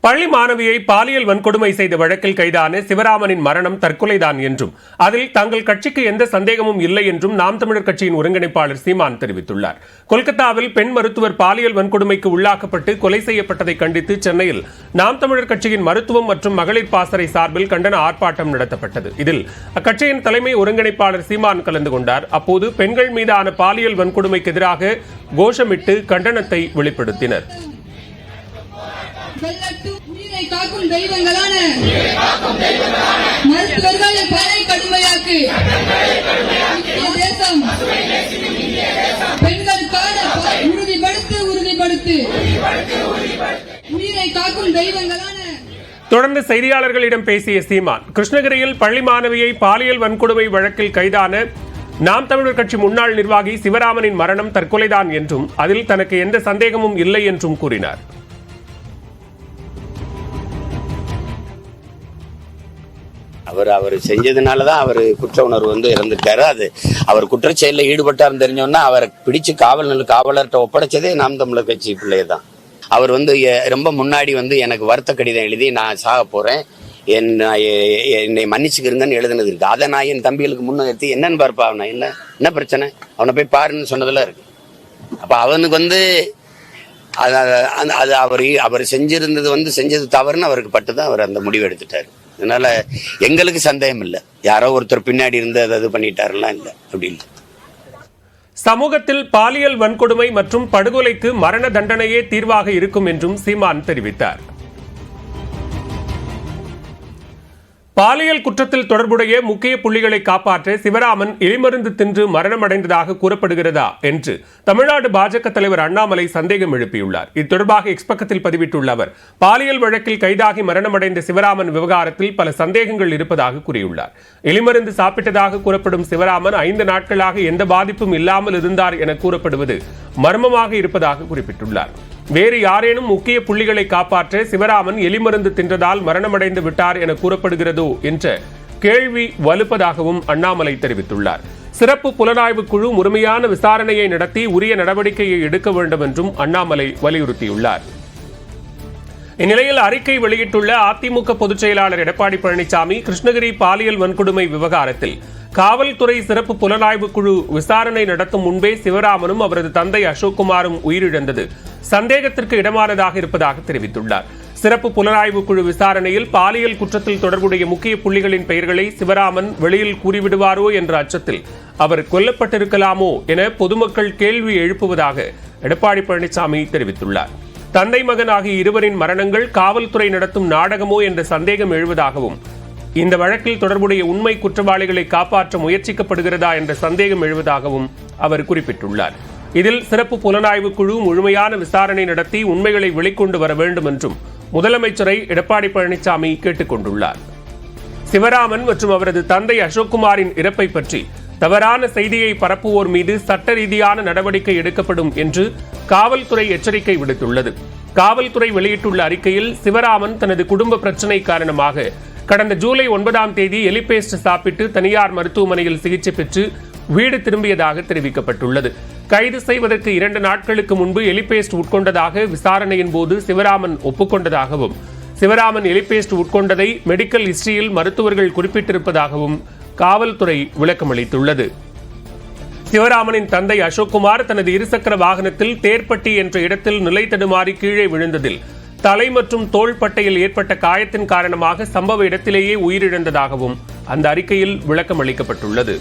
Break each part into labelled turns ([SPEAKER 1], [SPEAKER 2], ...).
[SPEAKER 1] பள்ளி மாணவியை பாலியல் வன்கொடுமை செய்த வழக்கில் கைதான சிவராமனின் மரணம் தற்கொலைதான் என்றும் அதில் தங்கள் கட்சிக்கு எந்த சந்தேகமும் இல்லை என்றும் நாம் தமிழர் கட்சியின் ஒருங்கிணைப்பாளர் சீமான் தெரிவித்துள்ளார். கொல்கத்தாவில் பெண் மருத்துவர் பாலியல் வன்கொடுமைக்கு உள்ளாக்கப்பட்டு கொலை செய்யப்பட்டதை கண்டித்து சென்னையில் நாம் தமிழர் கட்சியின் மருத்துவம் மற்றும் மகளிர் பாசறை சார்பில் கண்டன ஆர்ப்பாட்டம் நடத்தப்பட்டது. இதில் அக்கட்சியின் தலைமை ஒருங்கிணைப்பாளர் சீமான் கலந்து கொண்டார். அப்போது பெண்கள் மீதான பாலியல் வன்கொடுமைக்கு எதிராக கோஷமிட்டு கண்டனத்தை வெளிப்படுத்தினர்.
[SPEAKER 2] உயிரை காக்கும் தெய்வங்களான மருத்துவர்கள் பணி கடுமையாக்கு தேசம் பெண்களுக்கான உறுதிப்படுத்து உயிரை காக்கும் தெய்வங்களான.
[SPEAKER 1] தொடர்ந்து செய்தியாளர்களிடம் பேசிய சீமான், கிருஷ்ணகிரியில் பள்ளி மாணவியை பாலியல் வன்கொடுமை வழக்கில் கைதான நாம் தமிழர் கட்சி முன்னாள் நிர்வாகி சிவராமனின் மரணம் தற்கொலைதான் என்றும் அதில் தனக்கு எந்த சந்தேகமும் இல்லை என்றும் கூறினார்.
[SPEAKER 3] அவர் செஞ்சதுனாலதான் அவர் குற்ற உணர்வு இறந்துட்டாரு. அது அவர் குற்றச்செயலில் ஈடுபட்டார் தெரிஞ்சோன்னா அவரை பிடிச்சு காவலர்கிட்ட ஒப்படைச்சதே நாம் தமிழர் கட்சி பிள்ளைய தான். அவர் ரொம்ப முன்னாடி எனக்கு வருத்த கடிதம் எழுதி நான் சாக போறேன், என்னை மன்னிச்சுக்கிறங்கன்னு எழுதுனது இருக்கு. அதை நான் என் தம்பிகளுக்கு முன்னெடுத்து என்னன்னு பார்ப்பா, அவனை என்ன பிரச்சனை, அவனை போய் பாருன்னு சொன்னதெல்லாம் இருக்கு. அப்ப அவனுக்கு அது அவர் செஞ்சிருந்தது செஞ்சது தவறுன்னு அவருக்கு பட்டுதான் அவர் அந்த முடிவு எடுத்துட்டாரு. அதனால எங்களுக்கு சந்தேகம் இல்லை, யாரோ ஒருத்தர் பின்னாடி இருந்து அது பண்ணிட்டாருலாம் இல்லை, அப்படி இல்லை.
[SPEAKER 1] சமூகத்தில் பாலியல் வன்கொடுமை மற்றும் படுகொலைக்கு மரண தண்டனையே தீர்வாக இருக்கும் என்றும் சீமான் தெரிவித்தார். பாலியல் குற்றத்தில் தொடர்புடைய முக்கிய புள்ளிகளை காப்பாற்ற சிவராமன் எலிமருந்து தின்று மரணமடைந்ததாக கூறப்படுகிறதா என்று தமிழ்நாடு பாஜக தலைவர் அண்ணாமலை சந்தேகம் எழுப்பியுள்ளார். இது தொடர்பாக எக்ஸ் பக்கத்தில் பதிவிட்டுள்ள அவர், பாலியல் வழக்கில் கைதாகி மரணமடைந்த சிவராமன் விவகாரத்தில் பல சந்தேகங்கள் இருப்பதாக கூறியுள்ளார். எலிமருந்து சாப்பிட்டதாக கூறப்படும் சிவராமன் 5 நாட்களாக எந்த பாதிப்பும் இல்லாமல் இருந்தார் என கூறப்படுவது மர்மமாக இருப்பதாக குறிப்பிட்டுள்ளார். வேறு யாரேனும் முக்கிய புள்ளிகளை காப்பாற்ற சிவராமன் எலிமருந்து தின்றதால் மரணமடைந்து விட்டார் என கூறப்படுகிறதோ என்ற கேள்வி வலுப்பதாகவும் அண்ணாமலை தெரிவித்துள்ளார். சிறப்பு புலனாய்வு குழு முழுமையான விசாரணையை நடத்தி உரிய நடவடிக்கையை எடுக்க வேண்டும் என்றும் அண்ணாமலை வலியுறுத்தியுள்ளார். இந்நிலையில் அறிக்கை வெளியிட்டுள்ள அதிமுக பொதுச் செயலாளர் எடப்பாடி பழனிசாமி, கிருஷ்ணகிரி பாலியல் வன்கொடுமை விவகாரத்தில் காவல்துறை சிறப்பு புலனாய்வு குழு விசாரணை நடத்தும் முன்பே சிவராமனும் அவரது தந்தை அசோக்குமாரும் உயிரிழந்தது சந்தேகத்திற்கு இடமானதாக இருப்பதாக தெரிவித்துள்ளார். சிறப்பு புலனாய்வு குழு விசாரணையில் பாலியல் குற்றத்தில் தொடர்புடைய முக்கிய புள்ளிகளின் பெயர்களை சிவராமன் வெளியில் கூறிவிடுவாரோ என்ற அச்சத்தில் அவர் கொல்லப்பட்டிருக்கலாமோ என பொதுமக்கள் கேள்வி எழுப்புவதாக எடப்பாடி பழனிசாமி தெரிவித்துள்ளார். தந்தை மகன் ஆகிய இருவரின் மரணங்கள் காவல்துறை நடத்தும் நாடகமோ என்ற சந்தேகம் எழுவதாகவும், இந்த வழக்கில் தொடர்புடைய உண்மை குற்றவாளிகளை காப்பாற்ற முயற்சிக்கப்படுகிறதா என்ற சந்தேகம் எழுவதாகவும் அவர் குறிப்பிட்டுள்ளார். இதில் சிறப்பு புலனாய்வு குழு முழுமையான விசாரணை நடத்தி உண்மைகளை வெளிக்கொண்டு வர வேண்டும் என்றும் முதலமைச்சரை எடப்பாடி பழனிசாமி கேட்டுக் கொண்டுள்ளார். சிவராமன் மற்றும் அவரது தந்தை அசோக்குமாரின் இறப்பை பற்றி தவறான செய்தியை பரப்புவோர் மீது சட்ட ரீதியான நடவடிக்கை எடுக்கப்படும் என்று காவல்துறை எச்சரிக்கை விடுத்துள்ளது. காவல்துறை வெளியிட்டுள்ள அறிக்கையில், சிவராமன் தனது குடும்ப பிரச்சினை காரணமாக கடந்த ஜூலை 9ஆம் தேதி எலிபேஸ்ட் சாப்பிட்டு தனியார் மருத்துவமனையில் சிகிச்சை பெற்று வீடு திரும்பியதாக தெரிவிக்கப்பட்டுள்ளது. கைது செய்வதற்கு 2 நாட்களுக்கு முன்பு எலிபேஸ்ட் உட்கொண்டதாக விசாரணையின் போது சிவராமன் ஒப்புக்கொண்டதாகவும், சிவராமன் எலிபேஸ்ட் உட்கொண்டதை மெடிக்கல் ஹிஸ்டரியில் மருத்துவர்கள் குறிப்பிட்டிருப்பதாகவும் காவல்துறை விளக்கமளித்துள்ளது. சிவராமனின் தந்தை அசோக்குமார் தனது இருசக்கர வாகனத்தில் தேர்ப்பட்டி என்ற இடத்தில் நிலை தடுமாறி கீழே விழுந்ததில் தலை மற்றும் தோள்பட்டையில் ஏற்பட்ட காயத்தின் காரணமாக சம்பவ இடத்திலேயே உயிரிழந்ததாகவும் அந்த அறிக்கையில் விளக்கம் அளிக்கப்பட்டுள்ளது.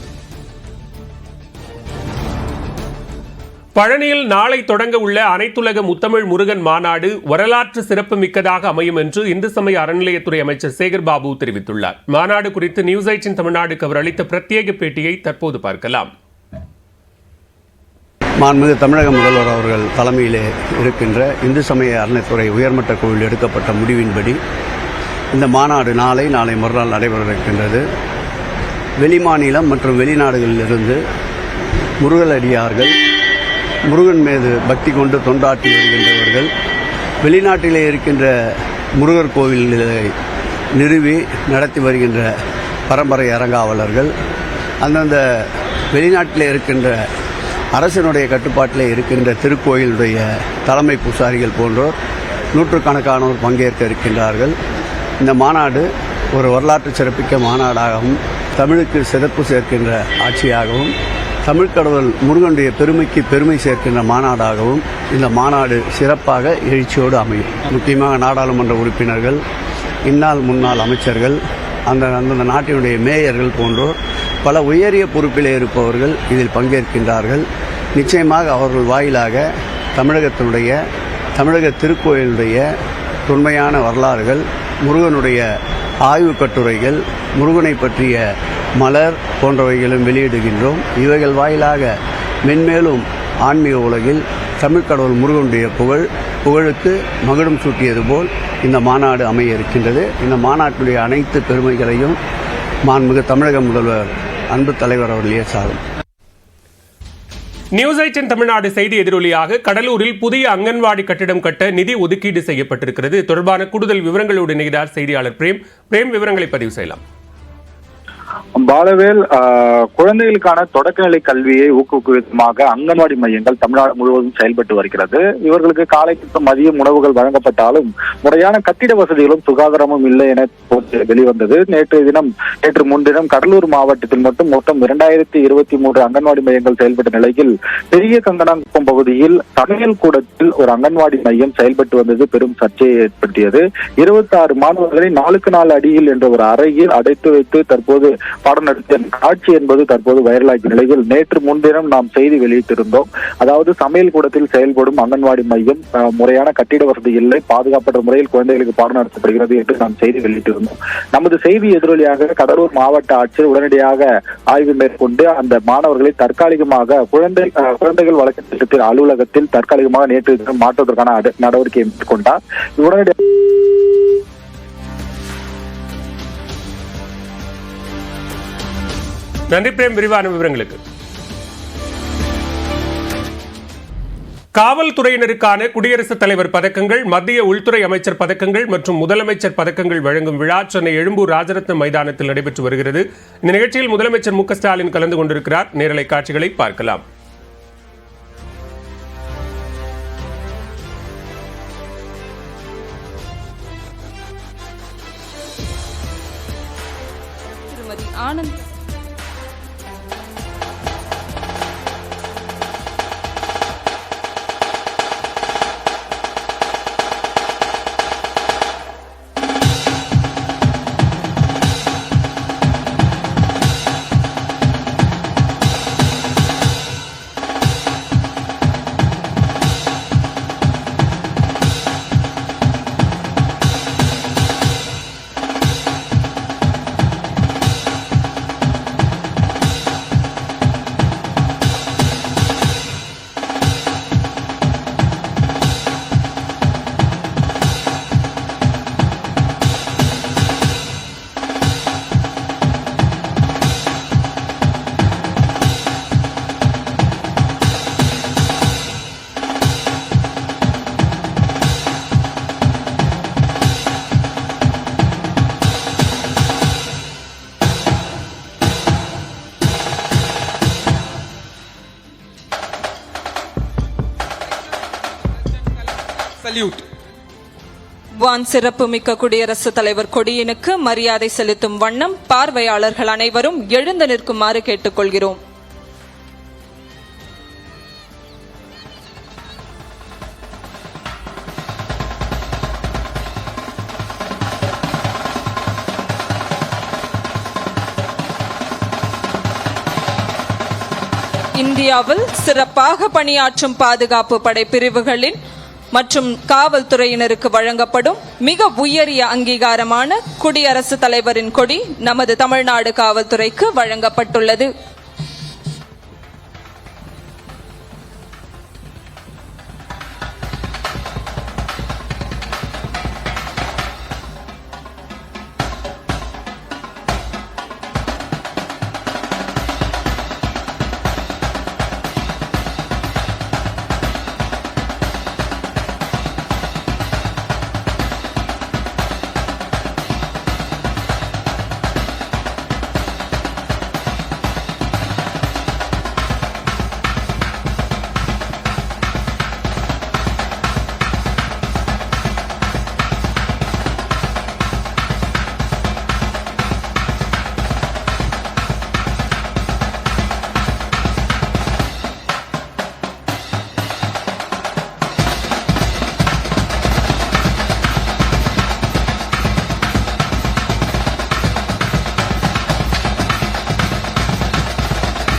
[SPEAKER 1] பழனியில் நாளை தொடங்க உள்ள அனைத்துலக முத்தமிழ் முருகன் மாநாடு வரலாற்று சிறப்பு மிக்கதாக அமையும் என்று இந்து சமய அறநிலையத்துறை அமைச்சர் சேகர் பாபு தெரிவித்துள்ளார். மாநாடு குறித்து நியூஸ் 18 தமிழ்நாடுக்கு அவர் அளித்த பிரத்யேக பேட்டியை தற்போது பார்க்கலாம்.
[SPEAKER 4] மாண்புமிகு தமிழக முதல்வர் அவர்கள் தலைமையிலே இருக்கின்ற இந்து சமய அறநிலையத்துறை உயர்மட்ட குழுவில் எடுக்கப்பட்ட முடிவின்படி இந்த மாநாடு நாளை மறுநாள் நடைபெற இருக்கின்றது. வெளிமாநிலம் மற்றும் வெளிநாடுகளிலிருந்து முருகனடியார்கள், முருகன் மீது பக்தி கொண்டு தொண்டாற்றி வருகின்றவர்கள், வெளிநாட்டிலே இருக்கின்ற முருகர் கோவில்களை நிறுவி நடத்தி வருகின்ற பரம்பரை அறங்காவலர்கள், அந்தந்த வெளிநாட்டிலே இருக்கின்ற அரசினுடைய கட்டுப்பாட்டிலே இருக்கின்ற திருக்கோயிலுடைய தலைமை பூசாரிகள் போன்றோர் நூற்றுக்கணக்கானோர் பங்கேற்க இருக்கின்றார்கள். இந்த மாநாடு ஒரு வரலாற்று சிறப்பிக்க மாநாடாகவும், தமிழுக்கு சிறப்பு சேர்க்கின்ற ஆட்சியாகவும், தமிழ்க்கடவுள் முருகனுடைய பெருமைக்கு பெருமை சேர்க்கின்ற மாநாடாகவும் இந்த மாநாடு சிறப்பாக எழுச்சியோடு அமையும். முக்கியமாக நாடாளுமன்ற உறுப்பினர்கள், இந்நாள் முன்னாள் அமைச்சர்கள், அந்தந்த நாட்டினுடைய மேயர்கள் போன்றோர் பல உயரிய பொறுப்பிலே இருப்பவர்கள் இதில் பங்கேற்கின்றார்கள். நிச்சயமாக அவர்கள் வாயிலாக தமிழக திருக்கோயிலுடைய தொன்மையான வரலாறுகள், முருகனுடைய ஆய்வுக் கட்டுரைகள், முருகனை பற்றிய மலர் போன்றவைகளும் வெளியிடுகின்றோம். இவைகள் வாயிலாக மென்மேலும் ஆன்மீக உலகில் தமிழ்க்கடவுள் முருகனுடைய புகழுக்கு மகுடம் சூட்டியது போல் இந்த மாநாடு அமைய இருக்கின்றது. இந்த மாநாட்டுடைய அனைத்து பெருமைகளையும் மாண்புமிகு தமிழக முதல்வர் அன்பு தலைவர் அவர்களே சாரும்.
[SPEAKER 1] நியூஸ் 18 தமிழ்நாடு செய்தி எதிரொலியாக கடலூரில் புதிய அங்கன்வாடி கட்டிடம் கட்ட நிதி ஒதுக்கீடு செய்யப்பட்டிருக்கிறது. தொடர்பான கூடுதல் விவரங்களோடு இணைகிறார் செய்தியாளர் பிரேம். விவரங்களை பதிவு செய்யலாம்.
[SPEAKER 5] பாலவேல், குழந்தைகளுக்கான தொடக்கநிலை கல்வியை ஊக்குவிக்கும் விதமாக அங்கன்வாடி மையங்கள் தமிழ்நாடு முழுவதும் செயல்பட்டு வருகிறது. இவர்களுக்கு காலை மதியம் உணவுகள் வழங்கப்பட்டாலும் முறையான கட்டிட வசதிகளும் சுகாதாரமும் இல்லை என வெளிவந்தது. நேற்று முன்தினம் கடலூர் மாவட்டத்தில் மட்டும் மொத்தம் 2023 அங்கன்வாடி மையங்கள் செயல்பட்ட நிலையில் பெரிய கங்கனாங்குப்பம் பகுதியில் சமையல் கூடத்தில் ஒரு அங்கன்வாடி மையம் செயல்பட்டு வந்தது பெரும் சர்ச்சையை ஏற்படுத்தியது. 26 மாணவர்களை 4x4 அடியில் என்ற ஒரு அறையில் அடைத்து வைத்து தற்போது பாடம் நடத்திய காட்சி என்பது தற்போது வைரலாகிய நிலையில் நேற்று முன்தினம் நாம் செய்தி வெளியிட்டிருந்தோம். அதாவது சமையல் கூடத்தில் செயல்படும் அங்கன்வாடி மையம் முறையான கட்டிட வசதி இல்லை, பாதுகாப்பற்ற முறையில் குழந்தைகளுக்கு பாடம் நடத்தப்படுகிறது என்று நாம் செய்தி வெளியிட்டிருந்தோம். நமது செய்தி எதிரொலியாக கடலூர் மாவட்ட ஆட்சியர் உடனடியாக ஆய்வு மேற்கொண்டு அந்த மாணவர்களை தற்காலிகமாக குழந்தைகள் வழக்கு திட்டத்தின் அலுவலகத்தில் தற்காலிகமாக நேற்று தினம் மாற்றுவதற்கான நடவடிக்கையை மேற்கொண்டார். உடனடியாக
[SPEAKER 1] நன்றி பிரேம், விரிவான விவரங்களுக்கு. காவல்துறையினருக்கான குடியரசுத் தலைவர் பதக்கங்கள், மத்திய உள்துறை அமைச்சர் பதக்கங்கள் மற்றும் முதலமைச்சர் பதக்கங்கள் வழங்கும் விழா சென்னை எழும்பூர் ராஜரத்னம் மைதானத்தில் நடைபெற்று வருகிறது. இந்த நிகழ்ச்சியில் முதலமைச்சர் மு.க. ஸ்டாலின் கலந்து கொண்டிருக்கிறார். நேரலை காட்சிகளை பார்க்கலாம்.
[SPEAKER 6] திருமதி ஆனந்த் வான் சிறப்புமிக்க குடியரசுத் தலைவர் கொடியினுக்கு மரியாதை செலுத்தும் வண்ணம் பார்வையாளர்கள் அனைவரும் எழுந்து நிற்குமாறு கேட்டுக்கொள்கிறோம். இந்தியாவில் சிறப்பாக பணியாற்றும் பாதுகாப்பு படை பிரிவுகளின் மற்றும் காவல்துறையினருக்கு வழங்கப்படும் மிக உயரிய அங்கீகாரமான குடியரசுத் தலைவரின் கொடி நமது தமிழ்நாடு காவல்துறைக்கு வழங்கப்பட்டுள்ளது.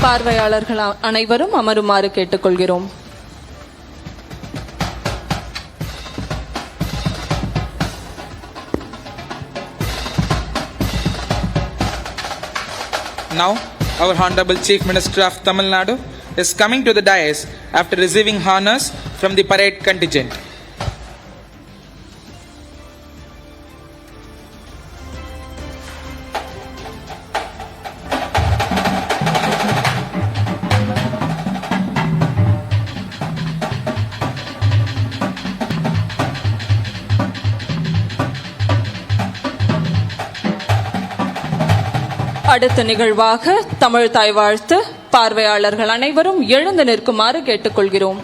[SPEAKER 6] பார்வையாளர்கள் அனைவரும் அமருமாறு கேட்டுக்கொள்கிறோம்.
[SPEAKER 7] Now, our Honorable Chief Minister of Tamil Nadu is coming to the dais after receiving honors from the parade contingent.
[SPEAKER 6] அடுத்த நிகழ்வாக தமிழ் தாய் வாழ்த்து. பார்வையாளர்கள் அனைவரும் எழுந்து நிற்குமாறு கேட்டுக்கொள்கிறோம்.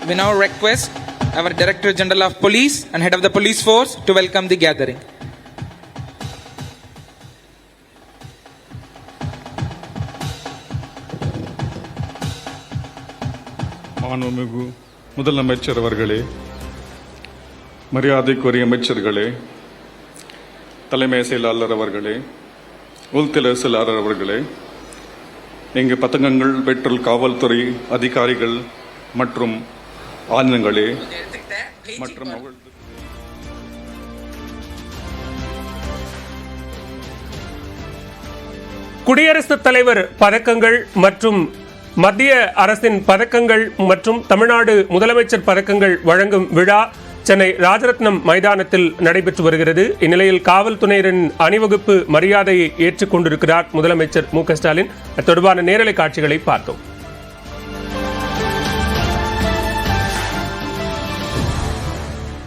[SPEAKER 7] We now request our Director General of Police and Head of the Police Force to welcome the gathering.
[SPEAKER 8] மாண்புமிகு முதலமைச்சர் அவர்களே, மரியாதைக்குரிய அமைச்சர்களே, தலைமை செயலாளர் அவர்களே, உள்துறை செயலாளர் அவர்களே, இங்கு பதக்கங்கள் பெற்றுள்ள காவல்துறை அதிகாரிகள் மற்றும் ஆளுநர்களே மற்றும்
[SPEAKER 1] குடியரசுத் தலைவர் பதக்கங்கள் மற்றும் மத்திய அரசின் பதக்கங்கள் மற்றும் தமிழ்நாடு முதலமைச்சர் பதக்கங்கள் வழங்கும் விழா சென்னை ராஜரத்னம் மைதானத்தில் நடைபெற்று வருகிறது. இந்நிலையில் காவல்துறையினரின் அணிவகுப்பு மரியாதையை ஏற்றுக் கொண்டிருக்கிறார் முதலமைச்சர் மு க ஸ்டாலின். தொடர்பான நேரலை காட்சிகளை பார்த்தோம்.